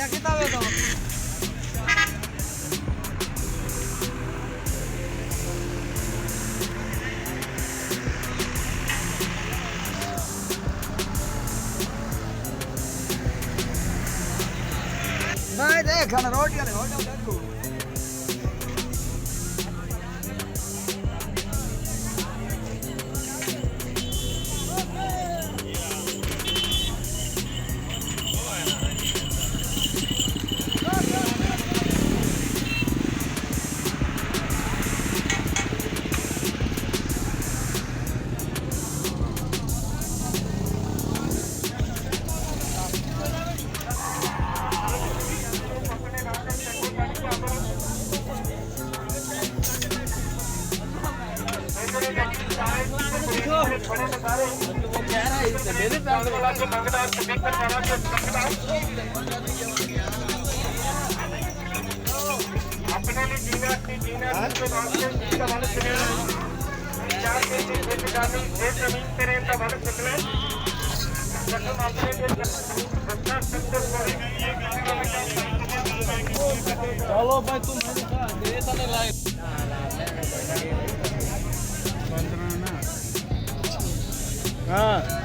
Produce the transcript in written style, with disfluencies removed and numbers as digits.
kita betul. नहीं देख खाना रोटी वाले होटल देखो अपने लिए जीना के वास्ते का मन सुने चार के खेत डाली ये जमीन पे रहता मन सुने जब अपने लिए बच्चा सुंदर करे चलो भाई तुम दे तने लाए हाँ